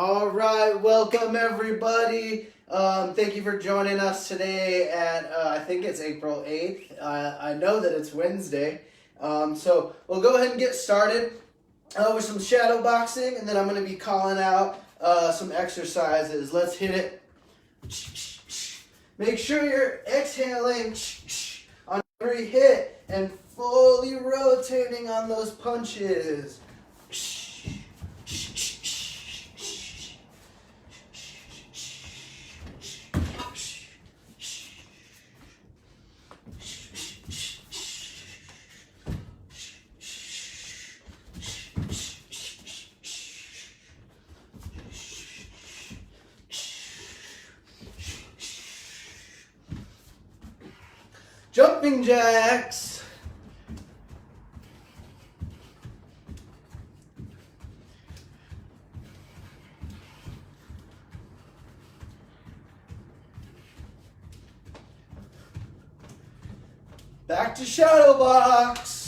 All right, welcome everybody. Thank you for joining us today at, I think it's April 8th. I know that it's Wednesday. So we'll go ahead and get started with some shadow boxing, and then I'm going to be calling out some exercises. Let's hit it. Make sure you're exhaling on every hit and fully rotating on those punches. Jumping jacks. Back to shadow box.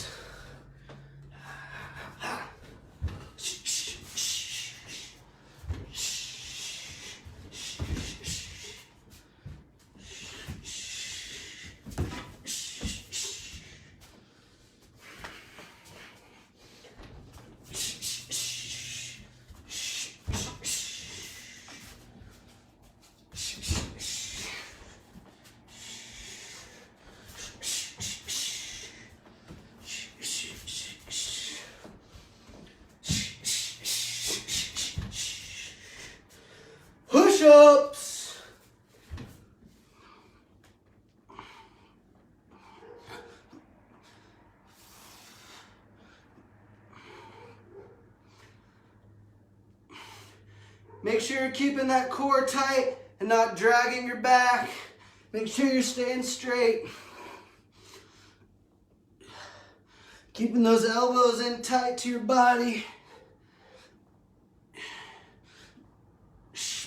Push-ups. Make sure you're keeping that core tight and not dragging your back. Make sure you're staying straight. Keeping those elbows in tight to your body.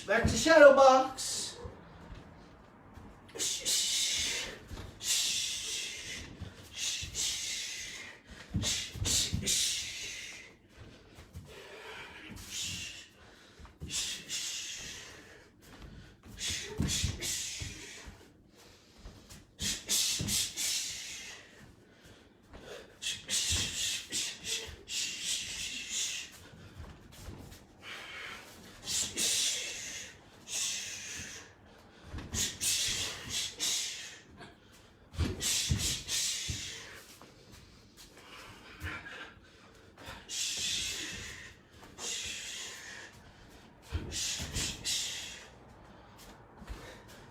Back to shadow box.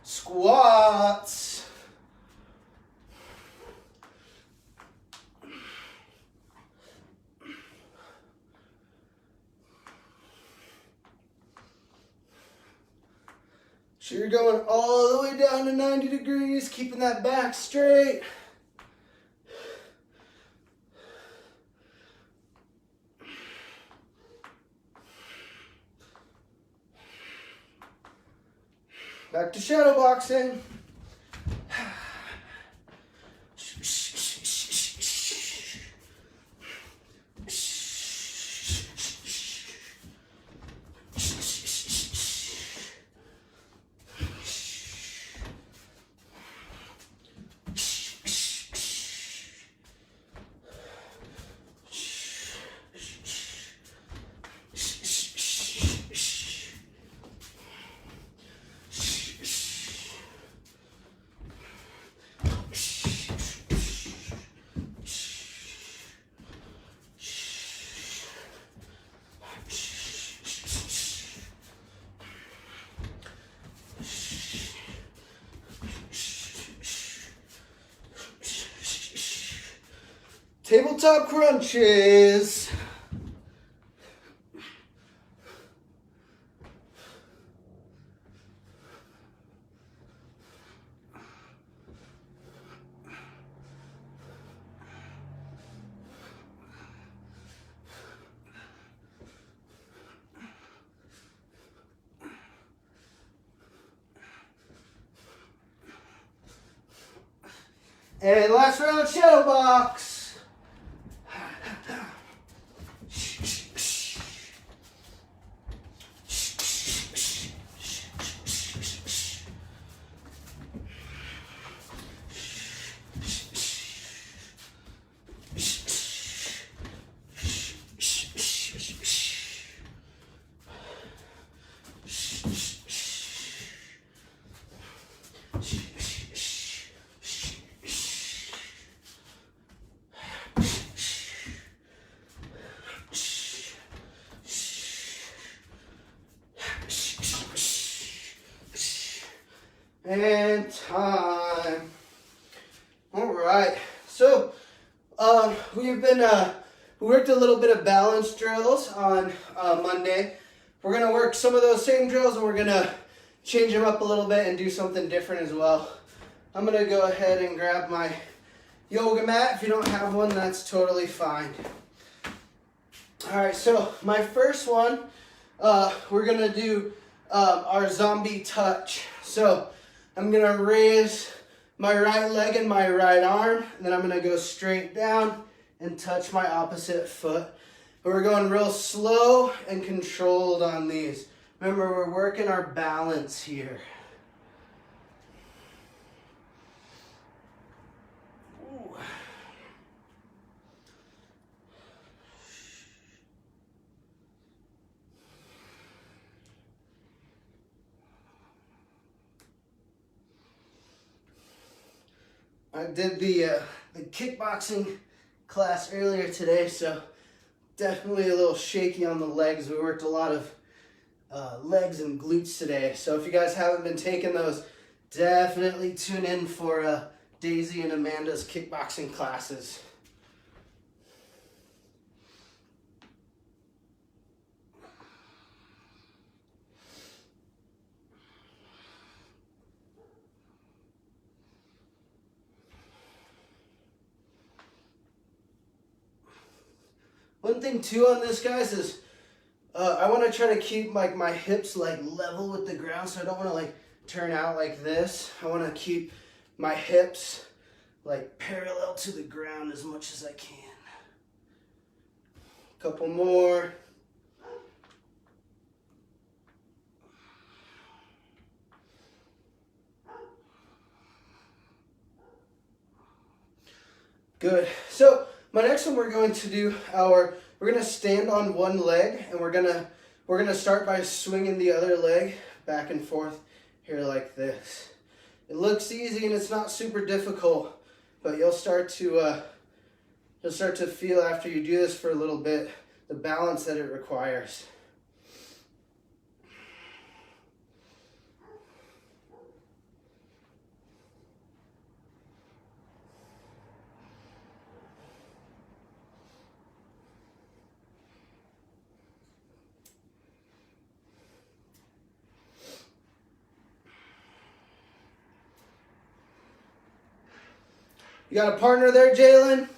Squats. So you're going all the way down to 90 degrees, keeping that back straight. Back to shadow boxing. Tabletop crunches. And last round, shadow box. And time. All right. So we worked a little bit of balance drills on Monday. We're gonna work some of those same drills, and we're gonna change them up a little bit and do something different as well. I'm gonna go ahead and grab my yoga mat. If you don't have one, that's totally fine. All right. So my first one, we're gonna do our zombie touch. So I'm gonna raise my right leg and my right arm, and then I'm gonna go straight down and touch my opposite foot. But we're going real slow and controlled on these. Remember, we're working our balance here. Ooh. I did the kickboxing class earlier today, so definitely a little shaky on the legs. We worked a lot of legs and glutes today. So if you guys haven't been taking those, definitely tune in for Daisy and Amanda's kickboxing classes. One thing too on this, guys, is I want to try to keep like my hips like level with the ground, so I don't want to like turn out like this. I want to keep my hips like parallel to the ground as much as I can. Couple more. Good. So my next one, we're going to do we're going to stand on one leg, and we're going to start by swinging the other leg back and forth here like this. It looks easy and it's not super difficult, but you'll start to feel after you do this for a little bit the balance that it requires. You got a partner there, Jalen?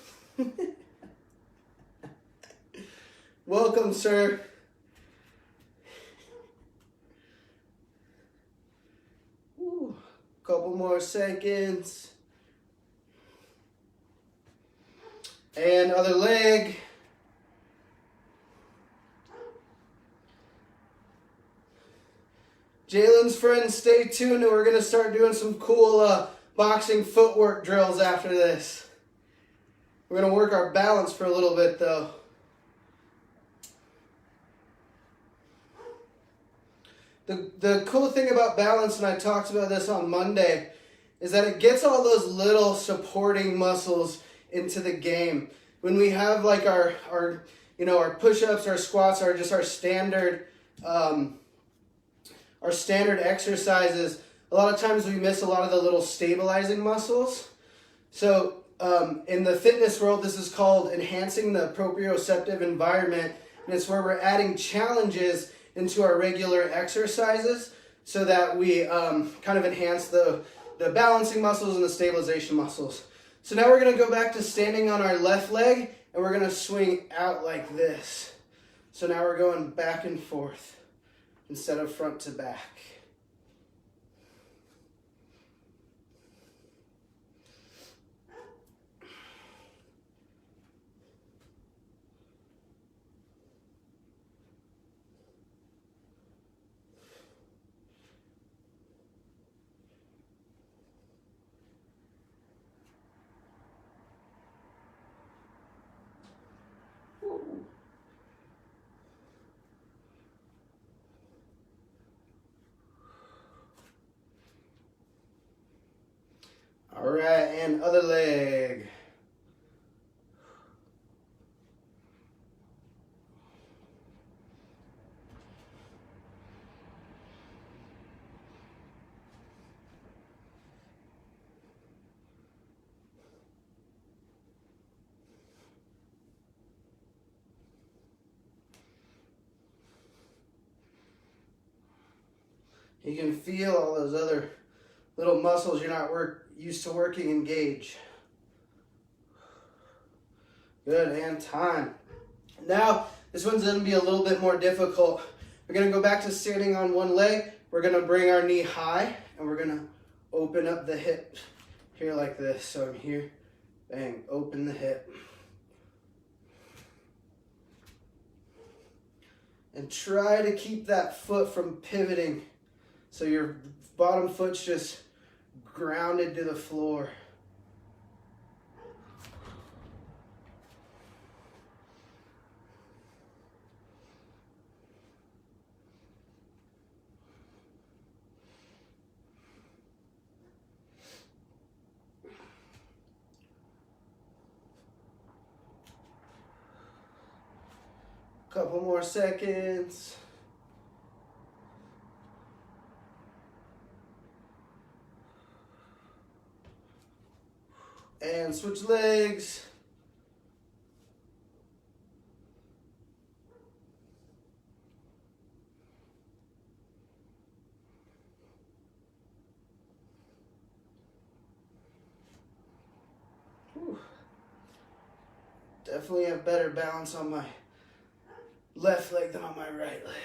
Welcome, sir. Ooh, couple more seconds. And other leg. Jalen's friends, stay tuned, and we're going to start doing some cool boxing footwork drills after this. We're going to work our balance for a little bit, though. The cool thing about balance, and I talked about this on Monday, is that it gets all those little supporting muscles into the game. When we have like our push-ups, our squats, our standard exercises, a lot of times we miss a lot of the little stabilizing muscles. So in the fitness world, this is called enhancing the proprioceptive environment, and it's where we're adding challenges into our regular exercises so that we kind of enhance the balancing muscles and the stabilization muscles. So now we're going to go back to standing on our left leg, and we're going to swing out like this. So now we're going back and forth instead of front to back. All right, and other leg. You can feel all those other little muscles you're not used to working engage. Good, and time. Now, this one's going to be a little bit more difficult. We're going to go back to standing on one leg. We're going to bring our knee high, and we're going to open up the hip here like this. So I'm here, bang, open the hip. And try to keep that foot from pivoting so your bottom foot's just grounded to the floor. Couple more seconds. And switch legs. Whew. Definitely have better balance on my left leg than on my right leg.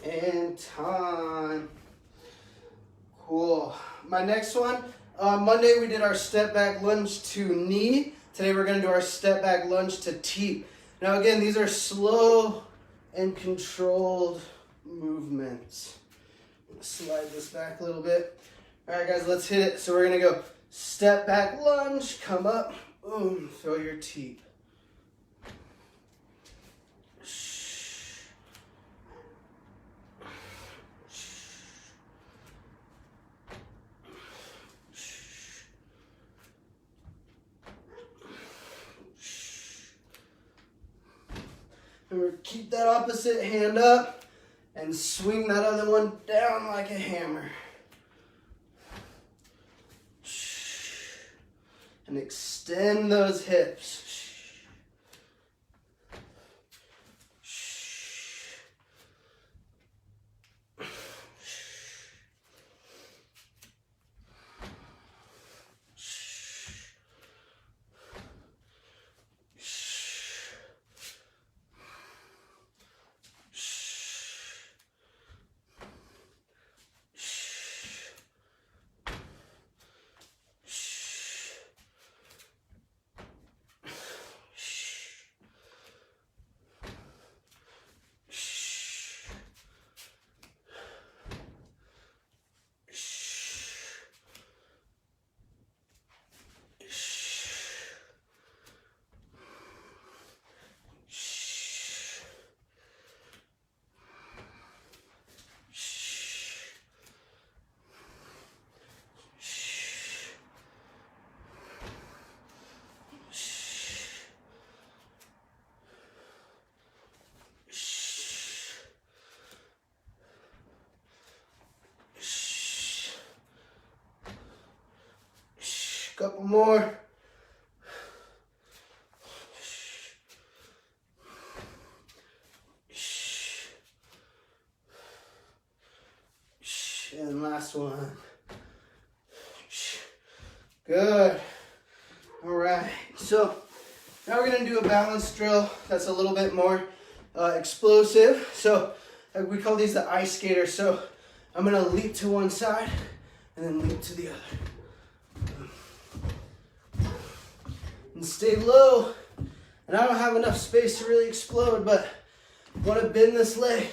And time. Cool. My next one, Monday we did our step back lunge to knee. Today we're going to do our step back lunge to teep. Now again, these are slow and controlled movements. Slide this back a little bit. All right, guys, let's hit it. So we're going to go step back lunge, come up, boom, throw your teep. Remember, keep that opposite hand up and swing that other one down like a hammer. And extend those hips. Couple more. And last one. Good. All right. So now we're going to do a balance drill that's a little bit more explosive. So we call these the ice skaters. So I'm going to leap to one side and then leap to the other. And stay low. And I don't have enough space to really explode, but I want to bend this leg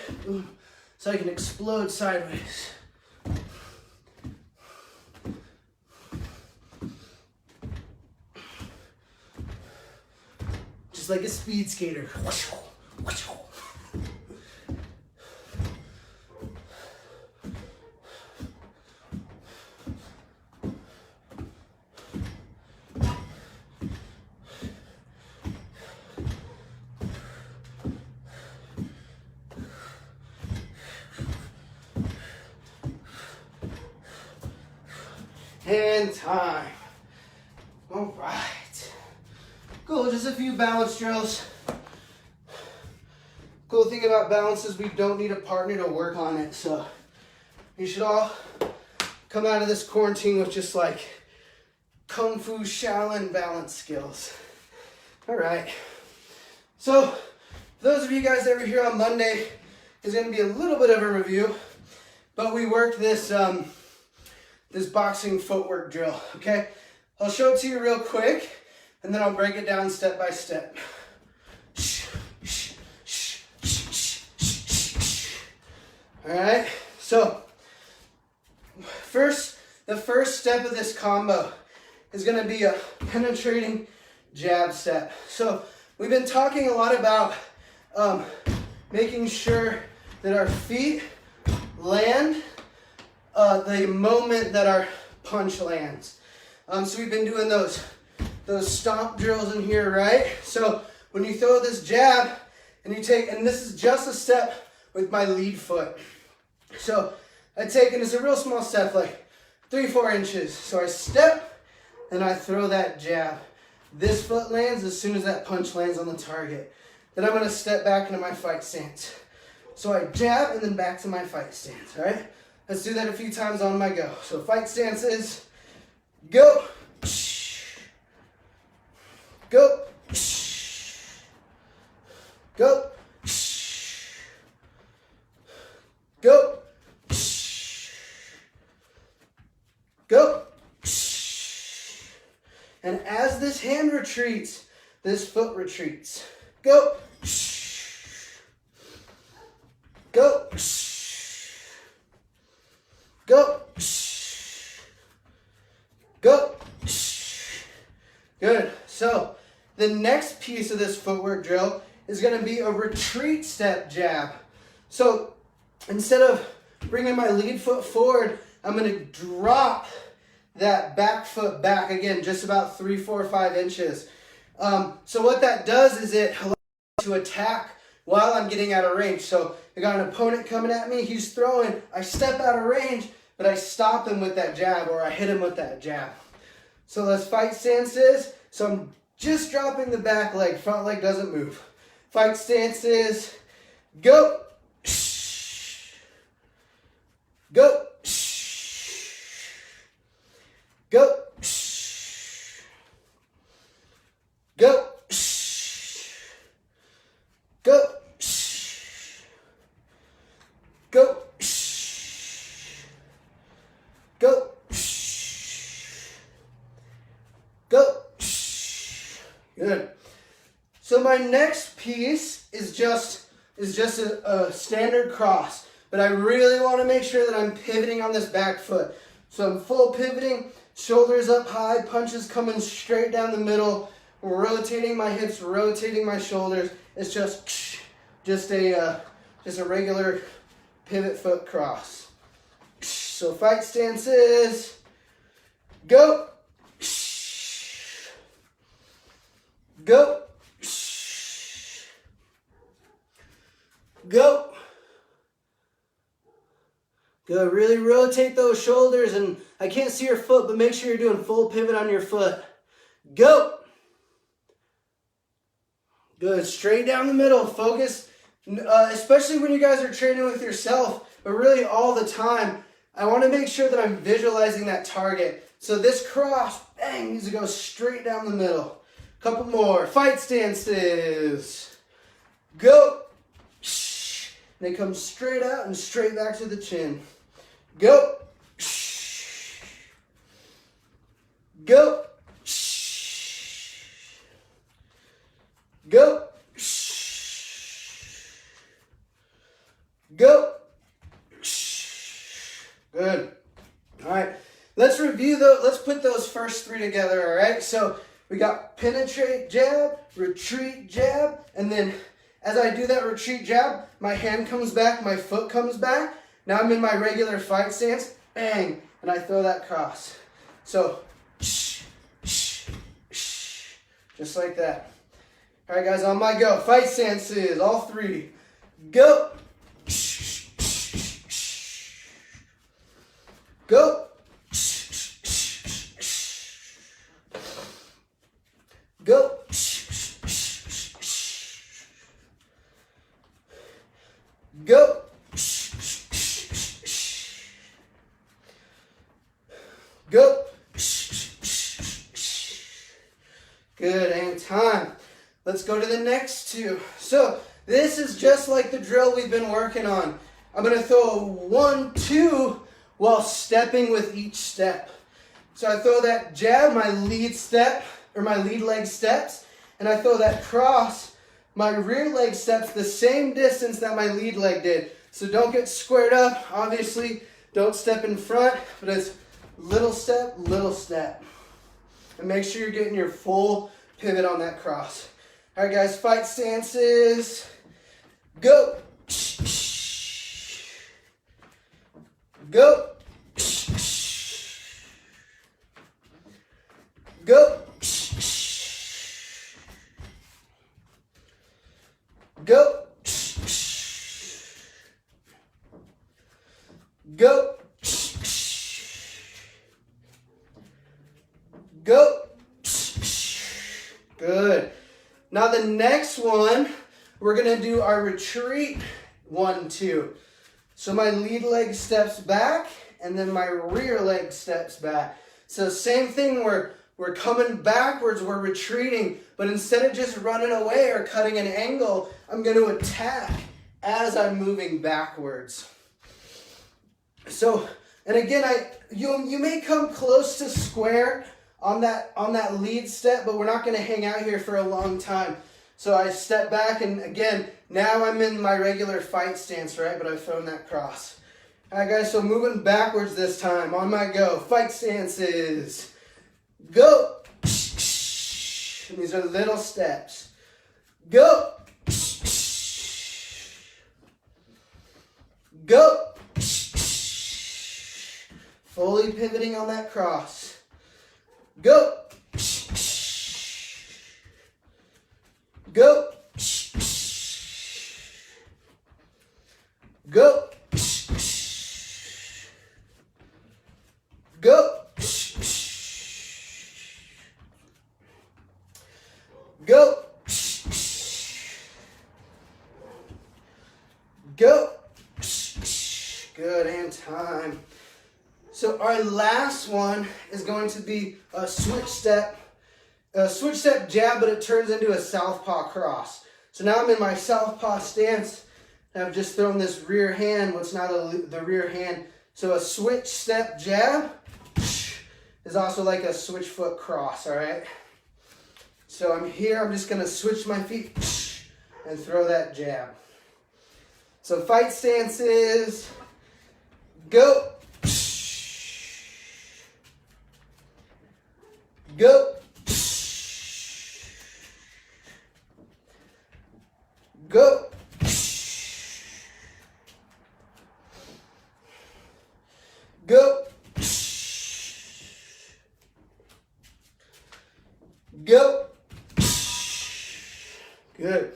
so I can explode sideways. Just like a speed skater. And time. All right. Cool, just a few balance drills. Cool thing about balance is we don't need a partner to work on it. So you should all come out of this quarantine with just like Kung Fu Shaolin balance skills. All right. So for those of you guys that were here on Monday, is going to be a little bit of a review, but we worked this this boxing footwork drill, okay? I'll show it to you real quick, and then I'll break it down step by step. All right, so the first step of this combo is going to be a penetrating jab step. So we've been talking a lot about making sure that our feet land the moment that our punch lands. So we've been doing those stomp drills in here, right? So when you throw this jab and you take, and this is just a step with my lead foot. So I take, and it's a real small step, like 3-4 inches. So I step and I throw that jab. This foot lands as soon as that punch lands on the target. Then I'm gonna step back into my fight stance. So I jab and then back to my fight stance, all right? Let's do that a few times on my go. So fight stances, go, go, go, go, go. And as this hand retreats, this foot retreats. Go, go, go, go. Good. So the next piece of this footwork drill is going to be a retreat step jab. So instead of bringing my lead foot forward, I'm going to drop that back foot back again, just about 3, 4, 5 inches. So what that does is it allows me to attack while I'm getting out of range. So I got an opponent coming at me, he's throwing, I step out of range, but I stop him with that jab, or I hit him with that jab. So let's fight stances. So I'm just dropping the back leg, front leg doesn't move. Fight stances, go, go, go, go, go, go, go, go. Good. So my next piece is just a standard cross, but I really want to make sure that I'm pivoting on this back foot. So I'm full pivoting, shoulders up high, punches coming straight down the middle, rotating my hips, rotating my shoulders. It's just a regular pivot foot cross. So fight stances, go, go, go. Good, really rotate those shoulders, and I can't see your foot, but make sure you're doing full pivot on your foot. Go. Good, straight down the middle, focus, especially when you guys are training with yourself, but really all the time. I want to make sure that I'm visualizing that target. So this cross, bang, needs to go straight down the middle. Couple more, fight stances. Go. They come straight out and straight back to the chin. Go. Go. Go. Go. Good. All right. Let's review those. Let's put those first 3 together. All right. So we got penetrate jab, retreat jab, and then as I do that retreat jab, my hand comes back, my foot comes back. Now I'm in my regular fight stance, bang, and I throw that cross. So, just like that. All right, guys, on my go. Fight stances, all 3. Go. Go. go to the next two. So this is just like the drill we've been working on. I'm going to throw a 1, 2 while stepping with each step. So I throw that jab, my lead step, or my lead leg steps, and I throw that cross, my rear leg steps the same distance that my lead leg did. So don't get squared up. Obviously, don't step in front, but it's little step, little step. And make sure you're getting your full pivot on that cross. All right, guys, fight stances. Go. Go. Go. Go. Go. Go. Good. Now the next one, we're going to do our retreat 1, 2. So my lead leg steps back, and then my rear leg steps back. So same thing, we're coming backwards, we're retreating, but instead of just running away or cutting an angle, I'm going to attack as I'm moving backwards. So, and again, you may come close to square on that lead step, but we're not going to hang out here for a long time. So I step back, and again, now I'm in my regular fight stance, right? But I've thrown that cross. All right, guys, so moving backwards this time. On my go. Fight stances. Go. And these are little steps. Go. Go. Fully pivoting on that cross. Go. Go. Go. Go. Go. Go. Good, and time. So our last one is going to be a switch step jab, but it turns into a southpaw cross. So now I'm in my southpaw stance, and I've just thrown this rear hand, what's now the rear hand. So a switch step jab is also like a switch foot cross, all right? So I'm here, I'm just gonna switch my feet and throw that jab. So fight stances, go. Go. Go. Go. Go. Good.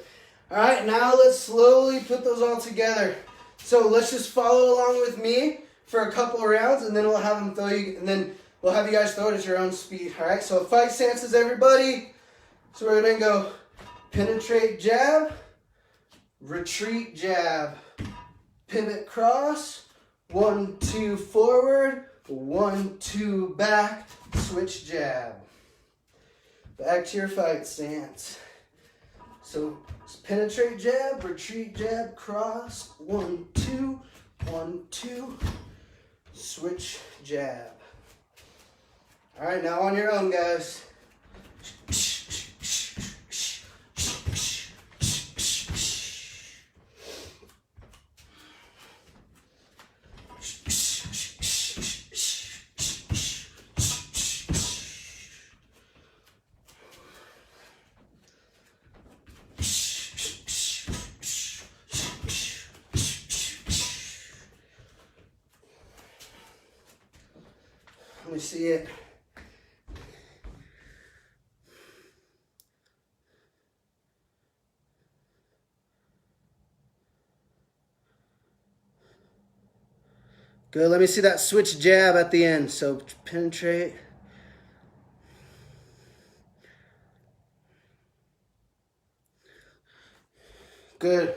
All right, now let's slowly put those all together. So let's just follow along with me for a couple of rounds, and then we'll have them throw you, and then we'll have you guys throw it at your own speed. All right, so fight stances, everybody. So we're gonna go penetrate jab, retreat jab, pivot cross, 1, 2 forward, 1, 2 back, switch jab. Back to your fight stance. So penetrate jab, retreat jab, cross, 1, 2, 1, 2, switch jab. All right, now on your own, guys. Let me see it. Good, let me see that switch jab at the end. So penetrate. Good.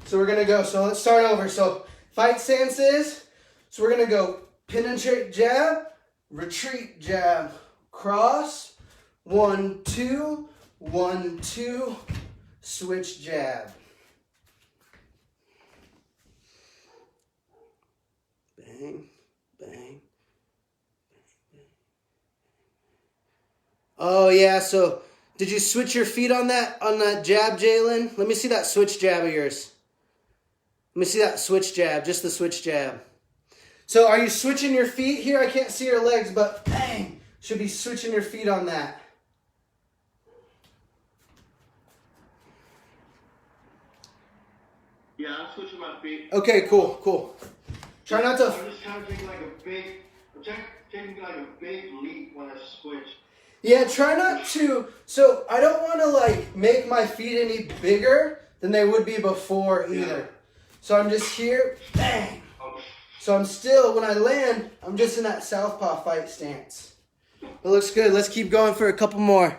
So we're gonna go, so let's start over. So fight stances. So we're gonna go penetrate jab, retreat jab, cross, 1, 2, 1, 2, switch jab. Bang, bang. Oh yeah, so did you switch your feet on that jab, Jalen? Let me see that switch jab of yours. Let me see that switch jab, just the switch jab. So are you switching your feet here? I can't see your legs, but bang, should be switching your feet on that. Yeah, I'm switching my feet. Okay, cool, cool. Try not to. I'm just kind of taking like a big leap when I switch. Yeah, try not to. So I don't want to like make my feet any bigger than they would be before either. Yeah. So I'm just here, bang. So I'm still, when I land, I'm just in that southpaw fight stance. It looks good. Let's keep going for a couple more.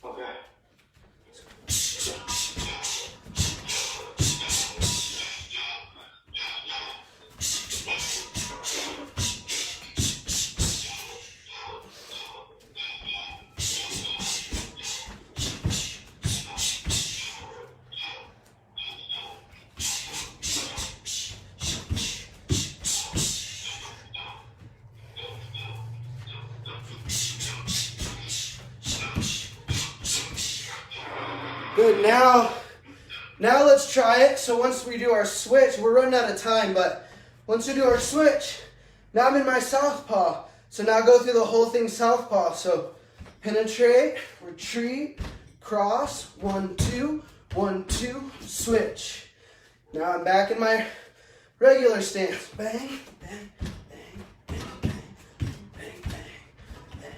Okay. Good, now let's try it. So once we do our switch, we're running out of time, but once we do our switch, now I'm in my southpaw. So now go through the whole thing southpaw. So penetrate, retreat, cross, 1, 2, 1, 2, switch. Now I'm back in my regular stance. Bang, bang, bang, bang, bang, bang, bang.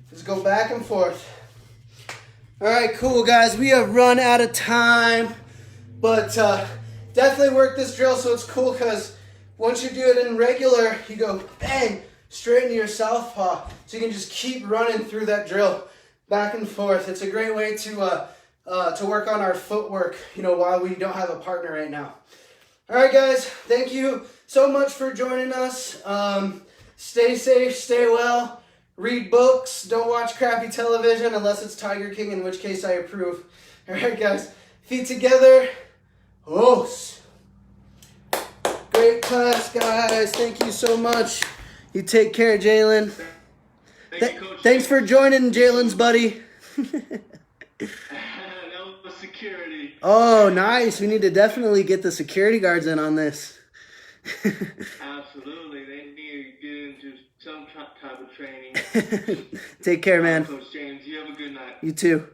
Just go back and forth. All right, cool, guys. We have run out of time, but definitely work this drill so it's cool because once you do it in regular, you go bang, straight into your southpaw. So you can just keep running through that drill back and forth. It's a great way to work on our footwork, while we don't have a partner right now. All right, guys. Thank you so much for joining us. Stay safe, stay well. Read books. Don't watch crappy television unless it's Tiger King, in which case I approve. All right, guys. Feet together. Os. Great class, guys. Thank you so much. You take care, Jalen. Thanks for joining, Jalen's buddy. That was security. Oh, nice. We need to definitely get the security guards in on this. Absolutely. They need to get into some type of training. Take care, man. Coach James, you have a good night. You too.